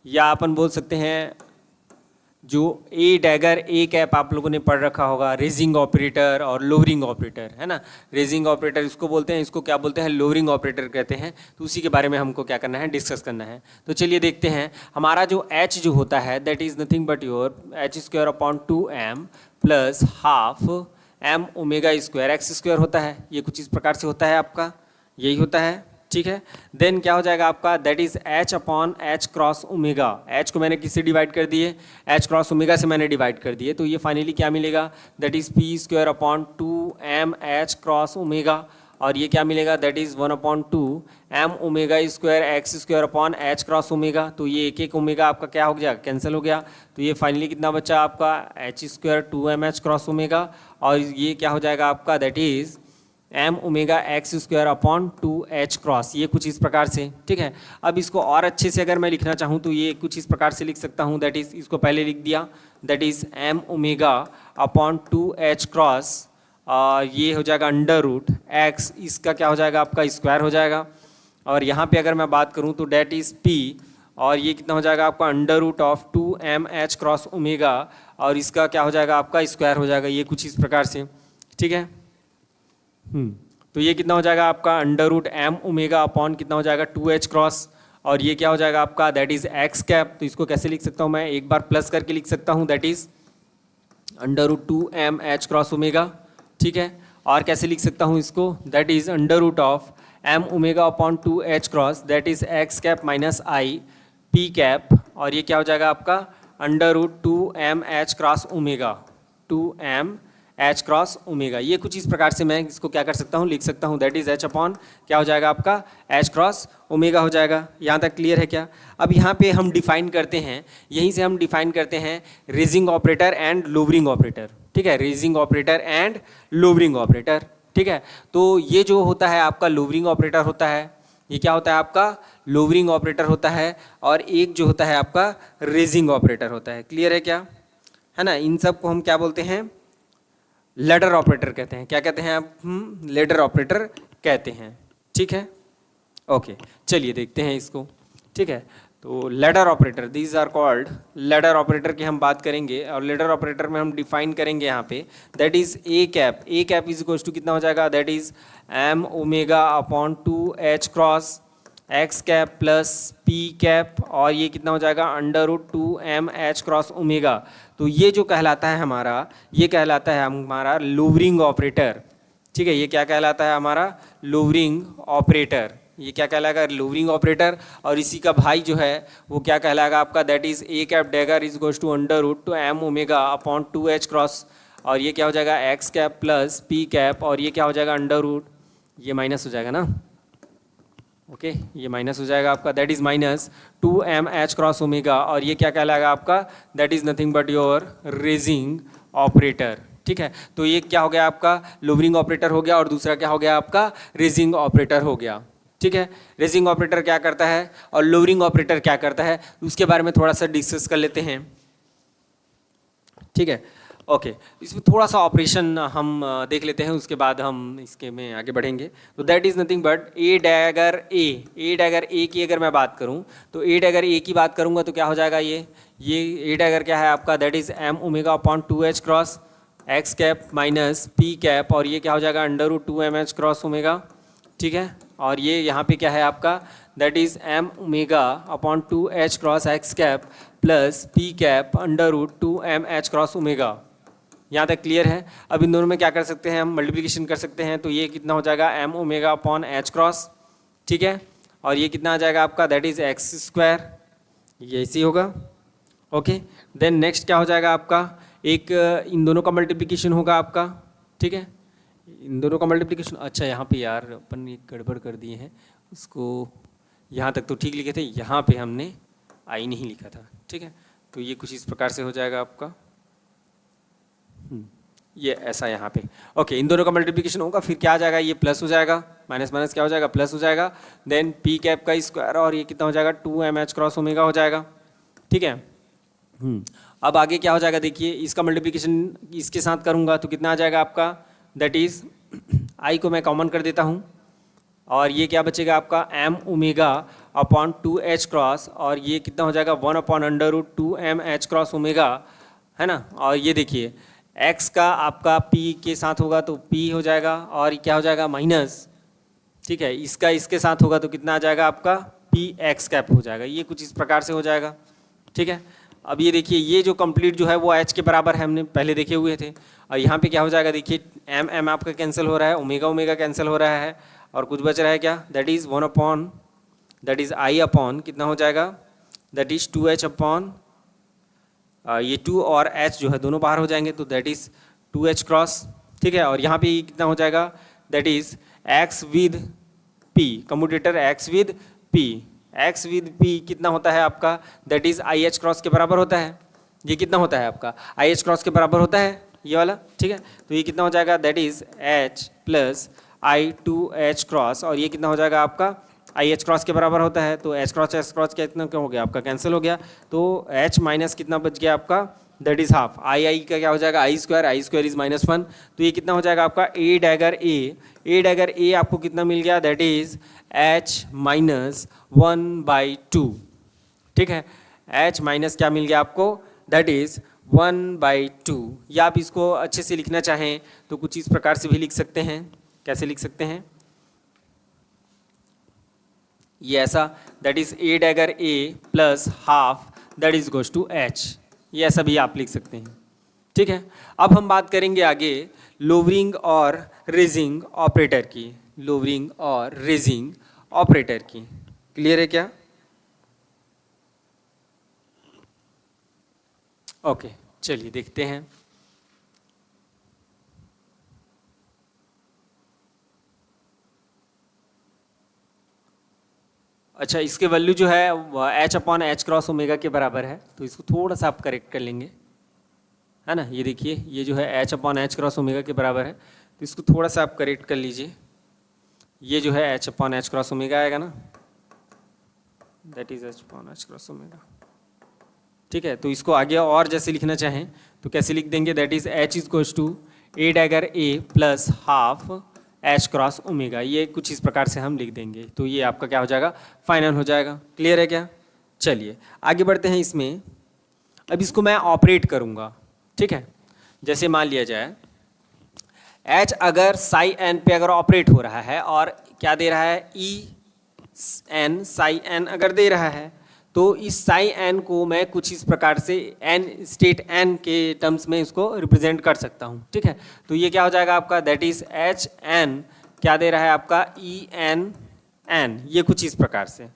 या अपन बोल सकते हैं जो ए डैगर, ए कैप आप लोगों ने पढ़ रखा होगा, रेजिंग ऑपरेटर और लोअरिंग ऑपरेटर, है ना। रेजिंग ऑपरेटर इसको बोलते हैं, इसको क्या बोलते हैं? लोअरिंग ऑपरेटर कहते हैं। तो उसी के बारे में हमको क्या करना है? डिस्कस करना है। तो चलिए देखते हैं। हमारा जो एच जो होता है that is nothing but your h²/2m plus half m omega square x square होता है। ये कुछ इस प्रकार से होता है आपका, यही होता है। ठीक है, देन क्या हो जाएगा आपका? That is h/h cross omega. h को मैंने किससे डिवाइड कर दिए? h क्रॉस ओमेगा से मैंने डिवाइड कर दिए। तो ये फाइनली क्या मिलेगा? That is p²/2m h cross omega. और ये क्या मिलेगा? That is 1/2m omega square x स्क्वायर/h क्रॉस ओमेगा। तो ये एक एक ओमेगा आपका क्या हो गया? कैंसिल हो गया। तो ये फाइनली कितना बचा आपका? h²/2m h cross omega. और ये क्या हो जाएगा आपका? That is m omega x²/2h cross. ये कुछ इस प्रकार से। ठीक है, अब इसको और अच्छे से अगर मैं लिखना चाहूँ तो ये कुछ इस प्रकार से लिख सकता हूँ। दैट इज, इसको पहले लिख दिया, दैट इज m ओमेगा/2h क्रॉस। ये हो जाएगा √x, इसका क्या हो जाएगा आपका? स्क्वायर हो जाएगा। और यहाँ पे अगर मैं बात करूँ तो डेट इज p, और ये कितना हो जाएगा आपका? √2mh क्रॉस ओमेगा, और इसका क्या हो जाएगा आपका? स्क्वायर हो जाएगा। ये कुछ इस प्रकार से। ठीक है, तो ये कितना हो जाएगा आपका? √m ओमेगा अपॉन कितना हो जाएगा? 2h cross. और ये क्या हो जाएगा आपका? That is x cap. तो इसको कैसे लिख सकता हूँ मैं? एक बार प्लस करके लिख सकता हूँ, that is √2mh cross omega. ठीक है, और कैसे लिख सकता हूँ इसको? That is √m omega upon 2h cross, that is x cap minus i p cap. और ये क्या हो जाएगा आपका? √2mh cross omega, 2mh cross omega. ये कुछ इस प्रकार से मैं इसको क्या कर सकता हूँ? लिख सकता हूँ। दैट इज h अपॉन क्या हो जाएगा आपका? h क्रॉस ओमेगा हो जाएगा। यहाँ तक क्लियर है क्या? अब यहाँ पे हम डिफाइन करते हैं, यहीं से हम डिफाइन करते हैं raising operator and lowering operator. ठीक है, raising operator and lowering operator. ठीक है, तो ये जो होता है आपका लोअरिंग ऑपरेटर होता है, ये क्या होता है आपका? लोअरिंग ऑपरेटर होता है। और एक जो होता है आपका रेजिंग ऑपरेटर होता है। क्लियर है क्या? है ना, इन सब को हम क्या बोलते हैं? लैडर ऑपरेटर कहते हैं। क्या कहते हैं आप? लैडर ऑपरेटर कहते हैं। ठीक है, ओके, चलिए देखते हैं इसको। ठीक है, तो ladder operator, these are called ladder operator की हम बात करेंगे, और लेडर ऑपरेटर में हम डिफाइन करेंगे यहाँ पे, that is a cap is equals to कितना हो जाएगा, that is m omega upon 2h cross x cap plus p cap, और ये कितना हो जाएगा under root 2m h cross omega. तो ये जो कहलाता है हमारा, ये कहलाता है हमारा लोवरिंग ऑपरेटर। ठीक है, ये क्या कहलाता है हमारा लोवरिंग ऑपरेटर, ये क्या कहलाएगा लोवरिंग ऑपरेटर। और इसी का भाई जो है वो क्या कहलाएगा आपका, that is a cap dagger is goes to under root 2m omega upon 2h cross, और ये क्या हो जाएगा x cap plus p cap, और ये क्या हो जाएगा अंडर रूट, ये माइनस हो जाएगा ना, ओके ये माइनस हो जाएगा आपका, that is minus 2m h cross omega, और ये क्या कहलाएगा आपका, that is nothing but your raising operator. ठीक है, तो ये क्या हो गया आपका लोवरिंग ऑपरेटर हो गया, और दूसरा क्या हो गया आपका रेजिंग ऑपरेटर हो गया। ठीक है, रेजिंग ऑपरेटर क्या करता है और लोवरिंग ऑपरेटर क्या करता है, उसके बारे में थोड़ा सा डिस्कस कर लेते हैं। ठीक है, ओके इसमें थोड़ा सा ऑपरेशन हम देख लेते हैं, उसके बाद हम इसके में आगे बढ़ेंगे। तो that is nothing but a dagger a की अगर मैं बात करूं, तो ए डैगर ए की बात करूंगा तो क्या हो जाएगा, ये ए डैगर क्या है आपका, that is m omega upon 2h cross x cap minus p cap, और ये क्या हो जाएगा under root 2m h cross omega. ठीक है, और ये यहाँ पे क्या है आपका, that is m omega upon 2h cross x cap plus p cap under root 2m h cross omega. यहाँ तक क्लियर है। अब इन दोनों में क्या कर सकते हैं हम, मल्टीप्लिकेशन कर सकते हैं, तो ये कितना हो जाएगा m omega upon h cross. ठीक है, और ये कितना आ जाएगा आपका, दैट इज एक्स स्क्वायर, ये ऐसे होगा। ओके, देन नेक्स्ट क्या हो जाएगा आपका, एक इन दोनों का मल्टीप्लिकेशन होगा आपका। ठीक है, इन दोनों का मल्टीप्लिकेशन, अच्छा यहाँ पे यार अपन एक गड़बड़ कर दिए हैं, उसको यहाँ तक तो ठीक लिखे थे, यहाँ पे हमने आई नहीं लिखा था। ठीक है, तो ये कुछ इस प्रकार से हो जाएगा आपका, ये ऐसा यहाँ पे। ओके, इन दोनों का मल्टीप्लिकेशन होगा, फिर क्या आ जाएगा, ये प्लस हो जाएगा, माइनस माइनस क्या हो जाएगा प्लस हो जाएगा, देन पी कैप का स्क्वायर, और ये कितना हो जाएगा 2m h क्रॉस ओमेगा हो जाएगा। ठीक है, अब आगे क्या हो जाएगा, देखिए इसका मल्टीप्लिकेशन इसके साथ करूँगा तो कितना आ जाएगा आपका, दैट इज़ आई को मैं कॉमन कर देता हूँ, और ये क्या बचेगा आपका m omega upon 2h cross, और ये कितना हो जाएगा 1 upon under root 2m h cross omega, है ना। और ये देखिए x का आपका p के साथ होगा तो p हो जाएगा, और ये क्या हो जाएगा माइनस। ठीक है, इसका इसके साथ होगा तो कितना आ जाएगा आपका पी एक्स कैप हो जाएगा, ये कुछ इस प्रकार से हो जाएगा। ठीक है, अब ये देखिए ये जो कंप्लीट जो है वो h के बराबर है, हमने पहले देखे हुए थे, और यहाँ पे क्या हो जाएगा, देखिए m m आपका कैंसिल हो रहा है, ओमेगा ओमेगा कैंसिल हो रहा है, और कुछ बच रहा है क्या, that is 1 upon that is I upon कितना हो जाएगा, दैट इज़ 2h अपॉन ये 2 और h जो है दोनों बाहर हो जाएंगे, तो दैट इज़ 2h क्रॉस। ठीक है, और यहाँ पे कितना हो जाएगा, that is x with p, commutator x with p, x with p कितना होता है आपका, that is I H cross के बराबर होता है। ये कितना होता है आपका आई एच क्रॉस के बराबर होता है ये वाला। ठीक है, तो ये कितना हो जाएगा, that is h plus I 2h cross, और ये कितना हो जाएगा आपका आई एच क्रॉस के बराबर होता है, तो एच क्रॉस कितना क्या हो गया आपका कैंसिल हो गया, तो h माइनस कितना बच गया आपका, दैट इज हाफ, आई का क्या हो जाएगा आई स्क्वायर इज -1, तो ये कितना हो जाएगा आपका ए डैगर ए आपको कितना मिल गया, दैट इज h माइनस 1/2। ठीक है, h माइनस क्या मिल गया आपको, दैट इज 1/2, या आप इसको अच्छे से लिखना चाहें तो कुछ इस प्रकार से भी लिख सकते हैं। कैसे लिख सकते हैं, ये ऐसा, that is A dagger A plus half that is goes to h, ये ऐसा भी आप लिख सकते हैं। ठीक है, अब हम बात करेंगे आगे लोवरिंग और रेजिंग ऑपरेटर की, लोवरिंग और रेजिंग ऑपरेटर की। क्लियर है क्या, ओके चलिए देखते हैं। अच्छा, इसके वैल्यू जो है h upon h cross omega के बराबर है, तो इसको थोड़ा सा आप करेक्ट कर लेंगे, है ना। ये देखिए ये जो है h upon h cross omega के बराबर है, तो इसको थोड़ा सा आप करेक्ट कर लीजिए। ये जो है h upon h cross omega आएगा ना, that is h upon h cross omega. ठीक है, तो इसको आगे और जैसे लिखना चाहें तो कैसे लिख देंगे, that is h is goes to a dagger A plus half H cross omega, ये कुछ इस प्रकार से हम लिख देंगे, तो ये आपका क्या हो जाएगा फाइनल हो जाएगा। क्लियर है क्या, चलिए आगे बढ़ते हैं इसमें। अब इसको मैं ऑपरेट करूँगा, ठीक है। जैसे मान लिया जाए H अगर साई एन पे अगर ऑपरेट हो रहा है और क्या दे रहा है ई एन, साई एन अगर दे रहा है, तो इस साई एन को मैं कुछ इस प्रकार से एन स्टेट एन के टर्म्स में इसको रिप्रेजेंट कर सकता हूँ, ठीक है। तो ये क्या हो जाएगा आपका, दैट इज एच एन क्या दे रहा है आपका ई एन एन, ये कुछ इस प्रकार से।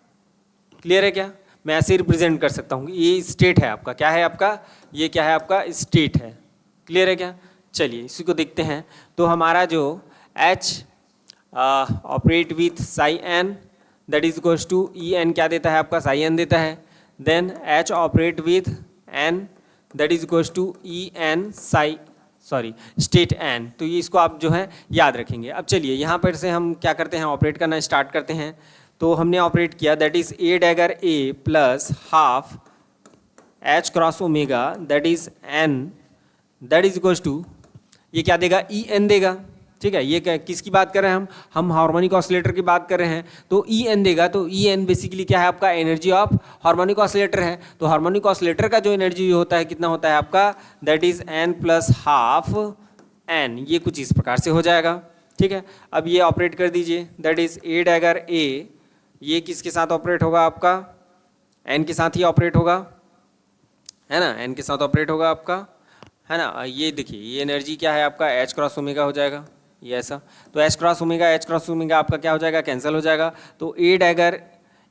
क्लियर है क्या? मैं ऐसे रिप्रेजेंट कर सकता हूँ। ये स्टेट है आपका, क्या है आपका, ये क्या है आपका स्टेट है। क्लियर है क्या? चलिए इसी को देखते हैं। तो हमारा जो H operate with psi N that is equals to E N क्या देता है आपका, साई एन देता है। Then H operate with N that is equals to E N psi state N. तो ये इसको आप जो है याद रखेंगे। अब चलिए यहाँ पर से हम क्या करते हैं, ऑपरेट करना स्टार्ट करते हैं। तो हमने ऑपरेट किया that is A dagger A plus half H cross omega that is N that is equals to, ये क्या देगा, ई एन देगा, ठीक है। ये क्या किसकी बात कर रहे हैं हम हार्मोनिक ऑसिलेटर की बात कर रहे हैं। तो ई एन देगा, तो ई एन बेसिकली क्या है आपका, एनर्जी ऑफ हार्मोनिक ऑसिलेटर है। तो हार्मोनिक ऑसिलेटर का जो एनर्जी होता है कितना होता है आपका, that is N plus half an, ये कुछ इस प्रकार से हो जाएगा, ठीक है। अब ये ऑपरेट कर दीजिए दैट इज ए डैगर ए, ये किसके साथ ऑपरेट होगा आपका, एन के साथ ही ऑपरेट होगा, है ना, एन के साथ ऑपरेट होगा आपका, है ना। ये देखिए ये एनर्जी क्या है आपका, एच क्रॉस ओमेगा हो जाएगा, ये ऐसा। तो एच क्रॉस ओमेगा आपका क्या हो जाएगा, कैंसिल हो जाएगा। तो a dagger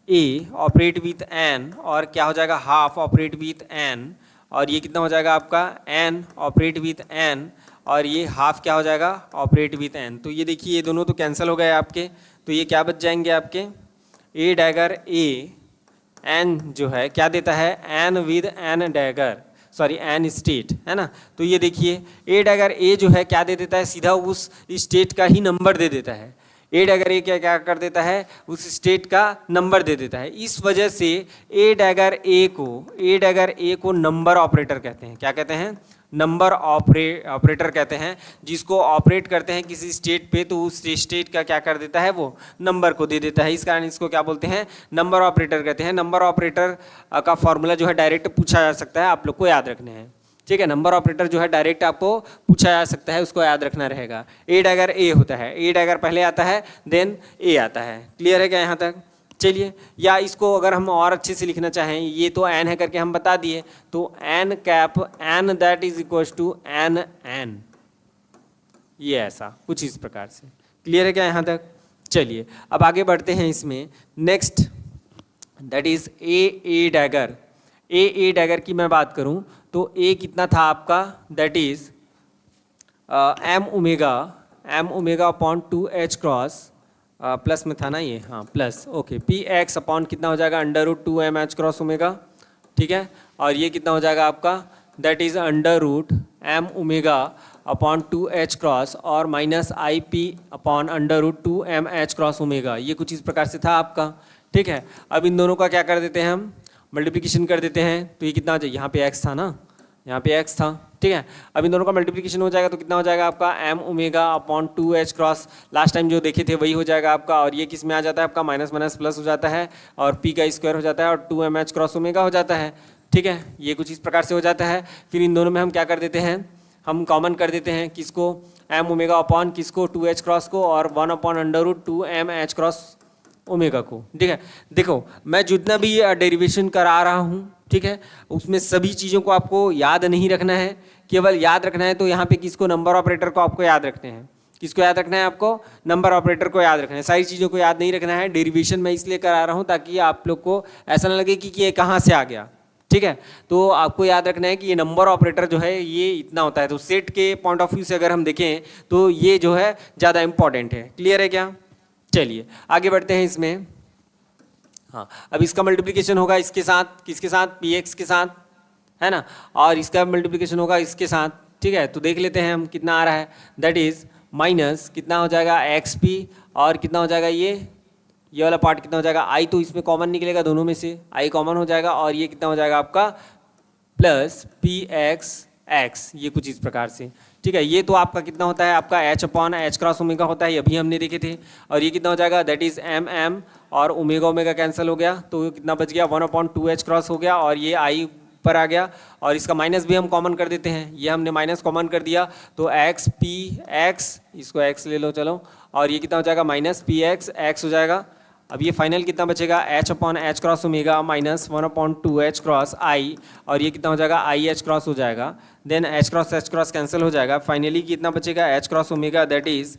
a operate with n और क्या हो जाएगा, हाफ ऑपरेट विथ एन, और ये कितना हो जाएगा आपका, एन ऑपरेट विथ एन, और ये हाफ क्या हो जाएगा, ऑपरेट विथ एन। तो ये देखिए ये दोनों तो कैंसिल हो गए आपके। तो ये क्या बच जाएंगे आपके, ए डैगर ए एन जो है क्या देता है, N with N dagger N state, है ना। तो ये देखिए ए डैगर ए जो है क्या दे देता है, सीधा उस स्टेट का ही नंबर दे देता है। ए डैगर ए क्या कर देता है, उस स्टेट का नंबर दे देता है। इस वजह से ए डैगर ए को नंबर ऑपरेटर कहते हैं। क्या कहते हैं, नंबर ऑपरेटर कहते हैं। जिसको ऑपरेट करते हैं किसी स्टेट पे, तो उस स्टेट का क्या कर देता है, वो नंबर को दे देता है। इस कारण इसको क्या बोलते हैं, नंबर ऑपरेटर कहते हैं। नंबर ऑपरेटर का फॉर्मूला जो है डायरेक्ट पूछा जा सकता है, आप लोग को याद रखने हैं, ठीक है। नंबर ऑपरेटर जो है डायरेक्ट आपको पूछा जा सकता है, उसको याद रखना रहेगा। ए डैगर ए होता है, ए डैगर पहले आता है देन ए आता है। क्लियर है क्या यहाँ तक? चलिए, या इसको अगर हम और अच्छे से लिखना चाहें, ये तो एन है करके हम बता दिए, तो N cap N that is equals to N N, ये ऐसा कुछ इस प्रकार से। क्लियर है क्या यहाँ तक? चलिए अब आगे बढ़ते हैं इसमें। Next that is A dagger. A dagger की मैं बात करूं तो ए कितना था आपका, that is m omega upon 2h cross, plus में था ना ये, हाँ plus, okay, p x upon कितना हो जाएगा, under root 2m h cross omega, ठीक है। और ये कितना हो जाएगा आपका, that is under root m omega upon 2h cross और minus i p upon under root 2m h cross omega, ये कुछ इस प्रकार से था आपका, ठीक है। अब इन दोनों का क्या कर देते हैं हम, मल्टीप्लिकेशन कर देते हैं। तो ये कितना हो जाएगा, यहाँ पे x था ना, यहाँ पे x था, ठीक है। अब इन दोनों का मल्टीप्लिकेशन हो जाएगा तो कितना हो जाएगा आपका, M omega upon 2h cross, last time जो देखे थे वही हो जाएगा आपका। और ये किस में आ जाता है आपका, माइनस माइनस प्लस हो जाता है और p का स्क्वायर हो जाता है और 2m h क्रॉस ओमेगा हो जाता है, ठीक है। ये कुछ इस प्रकार से हो जाता है। फिर इन दोनों में हम क्या कर देते हैं, हम कॉमन कर देते हैं, किसको, एम ओमेगा अपॉन किसको, 2h क्रॉस को, और 1 upon under root 2m h cross omega को, ठीक है। देखो मैं जितना भी डेरिवेशन करा रहा हूँ, ठीक है, उसमें सभी चीज़ों को आपको याद नहीं रखना है, केवल याद रखना है तो यहाँ पे किसको, नंबर ऑपरेटर को आपको याद रखने हैं। किसको याद रखना है आपको, नंबर ऑपरेटर को याद रखना है। सारी चीज़ों को याद नहीं रखना है। डेरिवेशन मैं इसलिए करा रहा हूँ ताकि आप लोग को ऐसा ना लगे कि ये कहाँ से आ गया, ठीक है। तो आपको याद रखना है कि ये नंबर ऑपरेटर जो है ये इतना होता है। तो सेट के पॉइंट ऑफ व्यू से अगर हम देखें तो ये जो है ज़्यादा इंपॉर्टेंट है। क्लियर है क्या? चलिए आगे बढ़ते हैं इसमें। हाँ, अब इसका मल्टीप्लिकेशन होगा इसके साथ, किसके साथ, पी एक्स के साथ, है ना, और इसका मल्टीप्लिकेशन होगा इसके साथ, ठीक है। तो देख लेते हैं हम कितना आ रहा है, दैट इज माइनस कितना हो जाएगा एक्स पी, और कितना हो जाएगा ये वाला पार्ट कितना हो जाएगा, आई तो इसमें कॉमन निकलेगा, दोनों में से आई कॉमन हो जाएगा, और ये कितना हो जाएगा आपका प्लस पी एक्स एक्स, ये कुछ इस प्रकार से। ठीक है, ये तो आपका कितना होता है, आपका H upon h cross omega होता है, ये अभी हमने देखे थे। और ये कितना हो जाएगा, दैट इज एम एम, और ओमेगा ओमेगा कैंसिल हो गया, तो कितना बच गया, 1/2 एच क्रॉस हो गया, और ये आई पर आ गया, और इसका माइनस भी हम कॉमन कर देते हैं, ये हमने माइनस कॉमन कर दिया, तो एक्स पी एक्स, इसको एक्स ले लो चलो, और ये कितना हो जाएगा, माइनस पी एक्स एक्स हो जाएगा। अब ये फाइनल कितना बचेगा, h upon h cross omega minus 1/2 h cross i, और ये कितना हो जाएगा, आई एच क्रॉस हो जाएगा, देन एच क्रॉस कैंसिल हो जाएगा, फाइनली कितना बचेगा, H cross omega that is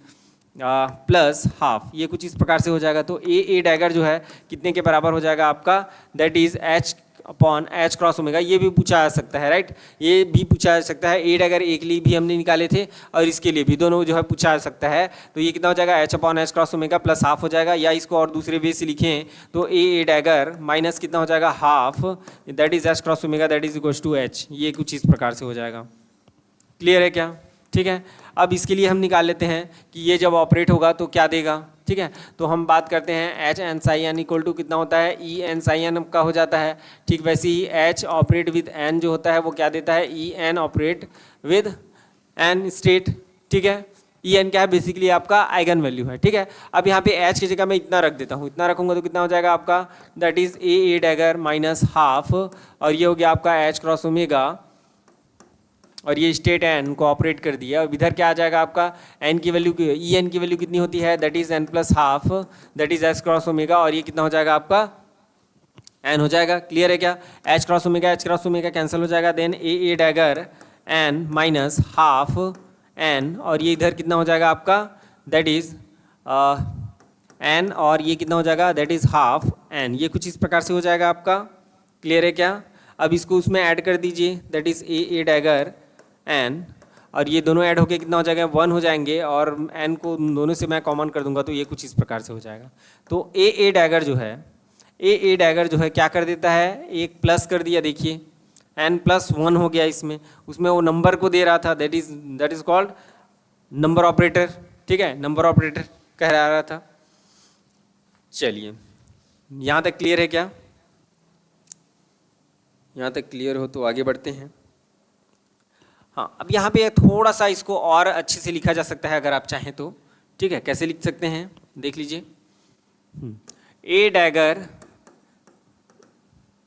plus half, ये कुछ इस प्रकार से हो जाएगा। तो ए डैगर जो है कितने के बराबर हो जाएगा आपका, that is H upon h cross omega, ये भी पूछा जा सकता है, राइट, ये भी पूछा जा सकता है। ए डैगर एक लिए भी हमने निकाले थे और इसके लिए भी, दोनों जो है पूछा जा सकता है। तो ये कितना हो जाएगा, H upon h cross omega plus half हो जाएगा, या इसको और दूसरे वे से लिखें तो ए डैगर माइनस कितना हो जाएगा, half, that is H cross omega that is equals to H, ये कुछ इस प्रकार से हो जाएगा। क्लियर है क्या, ठीक है। अब इसके लिए हम निकाल लेते हैं कि ये जब ऑपरेट होगा तो क्या देगा, ठीक है। तो हम बात करते हैं H N psi N equal to कितना होता है, ई एन साई एन का हो जाता है। ठीक वैसे ही एच ऑपरेट विद एन जो होता है वो क्या देता है, E N operate with N state, ठीक है। ई एन क्या है, बेसिकली आपका आइगन वैल्यू है, ठीक है। अब यहाँ पे एच की जगह मैं इतना रख देता हूँ, इतना रखूंगा तो कितना हो जाएगा आपका, that is A dagger minus half, और ये हो गया आपका एच क्रॉस ओमेगा, और ये स्टेट एन को ऑपरेट कर दिया। और इधर क्या आ जाएगा आपका, एन की वैल्यू, ई एन की वैल्यू कितनी होती है, that is N plus half, that is H cross omega, और ये कितना हो जाएगा आपका, एन हो जाएगा। क्लियर है क्या, एच क्रॉस ओमेगा कैंसिल हो जाएगा, then A dagger N minus half N, और ये इधर कितना हो जाएगा आपका, दैट इज एन, और ये कितना हो जाएगा, दैट इज हाफ एन, ये कुछ इस प्रकार से हो जाएगा आपका। क्लियर है क्या, अब इसको उसमें ऐड कर दीजिए, that is A dagger N, और ये दोनों ऐड होके कितना हो जाएगा, 1 हो जाएंगे, और एन को दोनों से मैं कॉमन कर दूंगा, तो ये कुछ इस प्रकार से हो जाएगा। तो ए डैगर जो है, ए डैगर जो है क्या कर देता है, एक प्लस कर दिया, देखिए एन प्लस 1 हो गया इसमें, उसमें वो नंबर को दे रहा था, that is called number operator, ठीक है, नंबर ऑपरेटर कह रहा था। चलिए यहाँ तक क्लियर है क्या, यहाँ तक क्लियर हो तो आगे बढ़ते हैं। हाँ, अब यहाँ पे थोड़ा सा इसको और अच्छे से लिखा जा सकता है अगर आप चाहें तो, ठीक है। कैसे लिख सकते हैं देख लीजिए, a dagger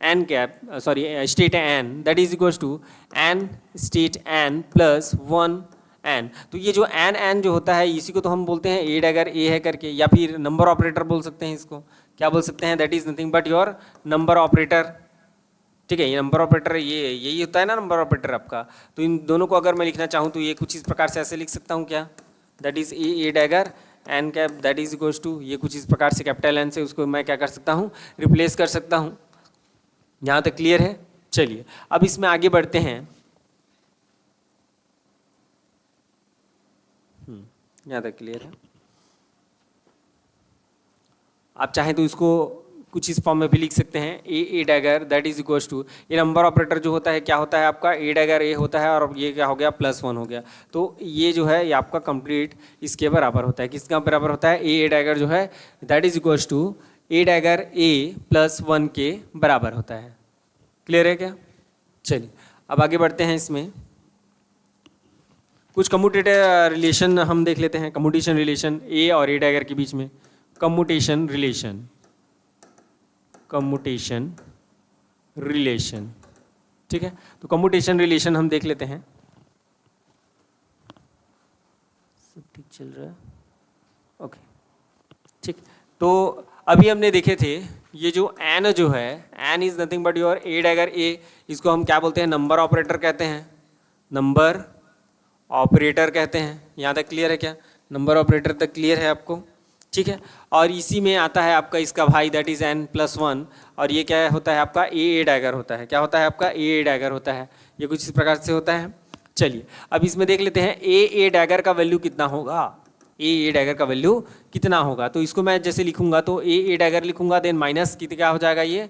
N cap, sorry state n that is equals to n state n plus 1 n. तो ये जो एन जो होता है इसी को तो हम बोलते हैं ए डैगर ए है करके, या फिर नंबर ऑपरेटर बोल सकते हैं इसको, क्या बोल सकते हैं, that is nothing but your number operator, ठीक है। ये नंबर ऑपरेटर, ये यही होता है ना नंबर ऑपरेटर आपका। तो इन दोनों को अगर मैं लिखना चाहूँ तो ये कुछ इस प्रकार से ऐसे लिख सकता हूँ क्या, that is A dagger N cap that is equals to, ये कुछ इस प्रकार से कैपिटल एन से उसको मैं क्या कर सकता हूँ, रिप्लेस कर सकता हूँ। यहाँ तक क्लियर है। चलिए अब इसमें आगे बढ़ते हैं। यहाँ तक क्लियर है। आप चाहें तो इसको कुछ इस फॉर्म में भी लिख सकते हैं, a dagger that is equals to, ये नंबर ऑपरेटर जो होता है क्या होता है आपका, ए डैगर ए होता है, और ये क्या हो गया, +1 हो गया। तो ये जो है ये आपका कंप्लीट इसके बराबर होता है, किसका बराबर होता है, ए डैगर जो है that is equals to a dagger a +1 के बराबर होता है। क्लियर है क्या। चलिए अब आगे बढ़ते हैं। इसमें कुछ कम्यूटेटिव रिलेशन हम देख लेते हैं, कम्यूटेशन रिलेशन ए और ए डैगर के बीच में, कम्यूटेशन रिलेशन, ठीक है। तो कम्यूटेशन रिलेशन हम देख लेते हैं, सब ठीक चल रहा है, ओके ठीक। तो अभी हमने देखे थे ये जो एन जो है, n is nothing but your a dagger a, इसको हम क्या बोलते हैं, नंबर ऑपरेटर कहते हैं, नंबर ऑपरेटर कहते हैं। यहाँ तक क्लियर है क्या, नंबर ऑपरेटर तक क्लियर है आपको, ठीक है। और इसी में आता है आपका इसका भाई दैट इज n+1, और ये क्या होता है आपका ए डैगर होता है, क्या होता है आपका ए डैगर होता है, ये कुछ इस प्रकार से होता है। चलिए अब इसमें देख लेते हैं ए डैगर का वैल्यू कितना होगा, ए डैगर का वैल्यू कितना होगा। तो इसको मैं जैसे लिखूंगा तो ए डैगर लिखूंगा, देन माइनस कितने क्या हो जाएगा, ये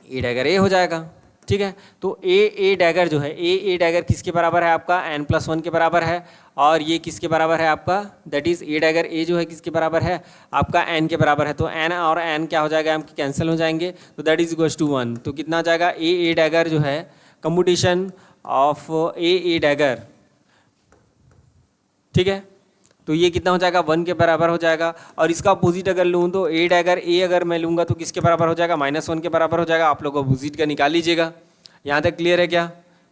ए डैगर ए हो जाएगा, ठीक है। तो ए डैगर जो है, ए डैगर किसके बराबर है आपका, n+1 के बराबर है, और ये किसके बराबर है आपका, दैट इज ए डैगर ए जो है किसके बराबर है आपका, n के बराबर है। तो n और n क्या हो जाएगा, आपके कैंसिल हो जाएंगे, तो दैट इज इक्वल्स टू 1। तो कितना आ जाएगा, ए डैगर जो है कम्यूटेशन ऑफ ए डैगर ठीक है, तो ये कितना हो जाएगा 1 के बराबर हो जाएगा। और इसका अपोजिट अगर लूँ तो ए डैगर ए अगर मैं लूँगा तो किसके बराबर हो जाएगा, -1 के बराबर हो जाएगा। आप लोग अपोजिट का निकाल लीजिएगा। यहाँ तक क्लियर है क्या,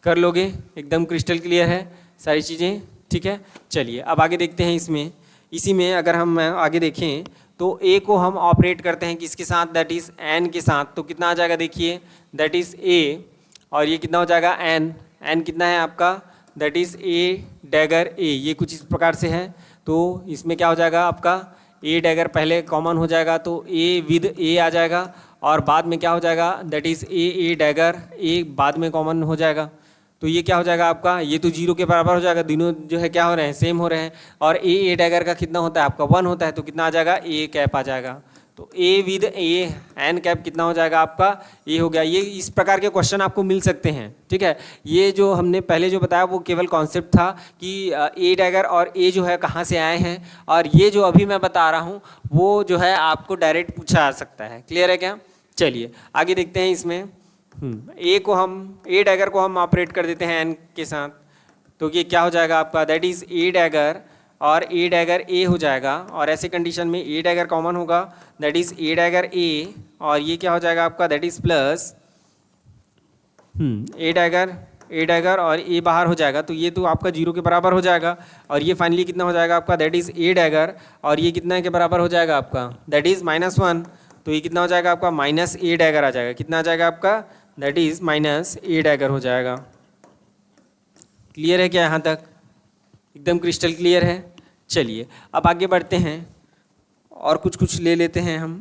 कर लोगे, एकदम क्रिस्टल क्लियर है सारी चीज़ें, ठीक है। चलिए अब आगे देखते हैं इसमें। इसी में अगर हम आगे देखें तो ए को हम ऑपरेट करते हैं किसके साथ, दैट इज़ एन के साथ। तो कितना आ जाएगा देखिए, दैट इज़ ए, और ये कितना हो जाएगा एन, एन कितना है आपका, दैट इज़ ए डैगर ए, ये कुछ इस प्रकार से है। तो इसमें क्या हो जाएगा आपका, ए डैगर पहले कॉमन हो जाएगा तो ए विद ए आ जाएगा, और बाद में क्या हो जाएगा, दैट इज़ ए डैगर ए बाद में कॉमन हो जाएगा। तो ये क्या हो जाएगा आपका, ये तो 0 के बराबर हो जाएगा, दोनों जो है क्या हो रहे हैं, सेम हो रहे हैं। और ए डैगर का कितना होता है आपका 1 होता है, तो कितना आ जाएगा, ए कैप आ जाएगा। तो A with A N cap कितना हो जाएगा आपका, ये हो गया। ये इस प्रकार के क्वेश्चन आपको मिल सकते हैं, ठीक है। ये जो हमने पहले जो बताया वो केवल कॉन्सेप्ट था कि ए डैगर और ए जो है कहाँ से आए हैं, और ये जो अभी मैं बता रहा हूँ वो जो है आपको डायरेक्ट पूछा जा सकता है। क्लियर है क्या, चलिए आगे देखते हैं इसमें। ए को हम, ए डैगर को हम ऑपरेट कर देते हैं एन के साथ, तो ये क्या हो जाएगा आपका, दैट इज़ ए डैगर और ए डैगर ए हो जाएगा। और ऐसे कंडीशन में ए डैगर कॉमन होगा, दैट इज़ ए डैगर ए, और ये क्या हो जाएगा आपका, that is plus A dagger और ए बाहर हो जाएगा, तो ये तो आपका 0 के बराबर हो जाएगा। और ये फाइनली कितना हो जाएगा आपका, दैट इज़ ए डैगर, और ये कितना के बराबर हो जाएगा आपका, दैट इज़ -1, तो ये कितना हो जाएगा आपका, माइनस ए डैगर आ जाएगा। कितना आ जाएगा आपका, that is minus A dagger हो जाएगा। क्लियर है क्या यहाँ तक, एकदम क्रिस्टल क्लियर है। चलिए अब आगे बढ़ते हैं और कुछ ले लेते हैं हम।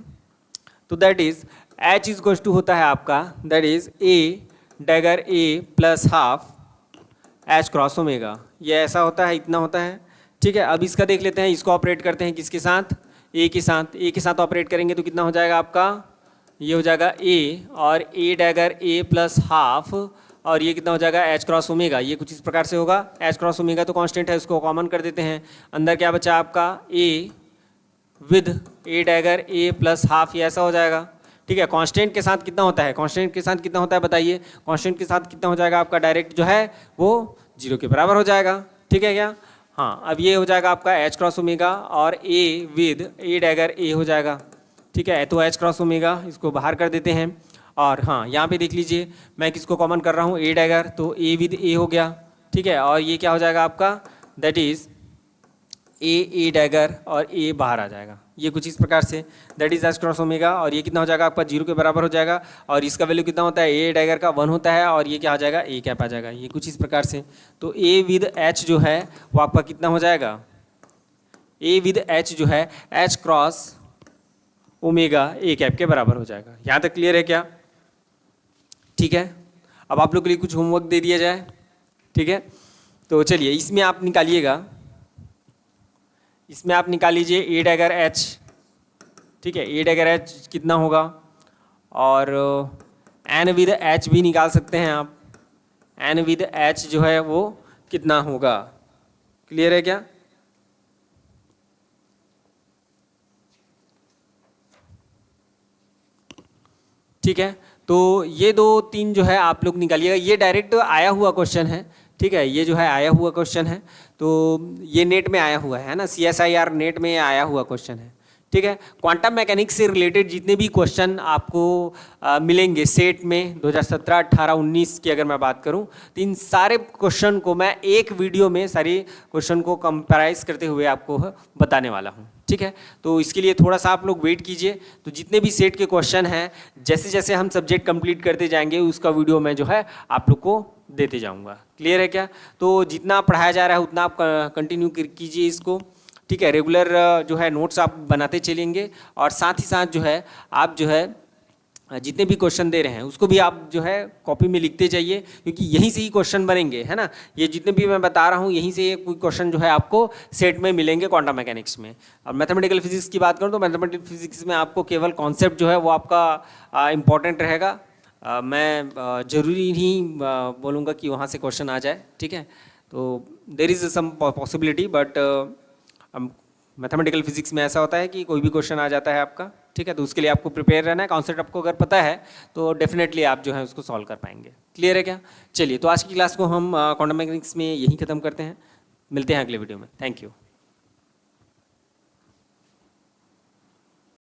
तो that is H is equals to होता है आपका, that is A dagger A plus half H cross omega, ये ऐसा होता है, इतना होता है, ठीक है। अब इसका देख लेते हैं, इसको ऑपरेट करते हैं किसके साथ, ए के साथ। ए के साथ ऑपरेट करेंगे तो कितना हो जाएगा आपका, ये हो जाएगा ए और ए डैगर ए प्लस हाफ, और ये कितना हो जाएगा एच क्रॉस ओमेगा, ये कुछ इस प्रकार से होगा। एच क्रॉस ओमेगा तो कांस्टेंट है, उसको कॉमन कर देते हैं। अंदर क्या बचा आपका, ए with A dagger A plus half, ये ऐसा हो जाएगा, ठीक है। कांस्टेंट के साथ कितना होता है, कांस्टेंट के साथ कितना होता है बताइए, कांस्टेंट के साथ कितना हो जाएगा आपका, डायरेक्ट जो है वो 0 के बराबर हो जाएगा, ठीक है क्या। हाँ, अब ये हो जाएगा आपका एच क्रॉस ओमेगा और ए विद ए डैगर ए हो जाएगा, ठीक है। तो एच क्रॉस ओमेगा इसको बाहर कर देते हैं। और हाँ, यहाँ पे देख लीजिए मैं किसको कॉमन कर रहा हूँ, ए डैगर, तो ए विद ए हो गया, ठीक है। और ये क्या हो जाएगा आपका, दैट इज़ ए डैगर और ए बाहर आ जाएगा, ये कुछ इस प्रकार से, that is H cross omega. और ये कितना हो जाएगा आपका, 0 के बराबर हो जाएगा, और इसका वैल्यू कितना होता है, ए डैगर का 1 होता है, और ये क्या आ जाएगा, ए कैप आ जाएगा, ये कुछ इस प्रकार से। तो ए विद एच जो है वो आपका कितना हो जाएगा, ए विद एच जो है H cross omega A cap के बराबर हो जाएगा। यहाँ तक क्लियर है क्या, ठीक है। अब आप लोग के लिए कुछ होमवर्क दे दिया जाए, ठीक है। तो चलिए इसमें आप निकालिएगा, इसमें आप निकाल लीजिए ए डैगर एच, ठीक है। ए डैगर एच कितना होगा, और एन विद एच भी निकाल सकते हैं आप, एन विद एच जो है वो कितना होगा, क्लियर है क्या। ठीक है, तो ये 2-3 जो है आप लोग निकालिएगा। ये डायरेक्ट आया हुआ क्वेश्चन है, ठीक है। ये जो है आया हुआ क्वेश्चन है, तो ये नेट में आया हुआ है ना, CSIR नेट में आया हुआ क्वेश्चन है, ठीक है। क्वांटम मैकेनिक्स से रिलेटेड जितने भी क्वेश्चन आपको मिलेंगे सेट में 2017, 18, 19 की अगर मैं बात करूं, तो इन सारे क्वेश्चन को मैं एक वीडियो में सारे क्वेश्चन को कंपेराइज करते हुए आपको बताने वाला हूं, ठीक है। तो इसके लिए थोड़ा सा आप लोग वेट कीजिए। तो जितने भी सेट के क्वेश्चन हैं, जैसे जैसे हम सब्जेक्ट कंप्लीट करते जाएंगे उसका वीडियो मैं जो है आप लोग को देते जाऊंगा। क्लियर है क्या। तो जितना पढ़ाया जा रहा है उतना आप कंटिन्यू कीजिए इसको, ठीक है। रेगुलर जो है नोट्स आप बनाते चलेंगे, और साथ ही साथ जो है आप जो है जितने भी क्वेश्चन दे रहे हैं उसको भी आप जो है कॉपी में लिखते जाइए, क्योंकि यहीं से ही क्वेश्चन बनेंगे, है ना। ये जितने भी मैं बता रहा हूँ यहीं से कोई क्वेश्चन जो है आपको सेट में मिलेंगे क्वांटम मैकेनिक्स में। और मैथमेटिकल फिजिक्स की बात करूँ तो मैथमेटिकल फिजिक्स में आपको केवल कॉन्सेप्ट जो है वो आपका इम्पॉर्टेंट रहेगा। मैं ज़रूरी नहीं बोलूँगा कि वहाँ से क्वेश्चन आ जाए, ठीक है। तो there is some possibility, but mathematical physics में ऐसा होता है कि कोई भी क्वेश्चन आ जाता है आपका, ठीक है। तो उसके लिए आपको प्रिपेयर रहना है। कॉन्सेप्ट आपको अगर पता है तो डेफिनेटली आप जो है उसको सॉल्व कर पाएंगे। क्लियर है क्या। चलिए, तो आज की क्लास को हम क्वांटम मैकेनिक्स में यहीं ख़त्म करते हैं। मिलते हैं अगले वीडियो में, थैंक यू।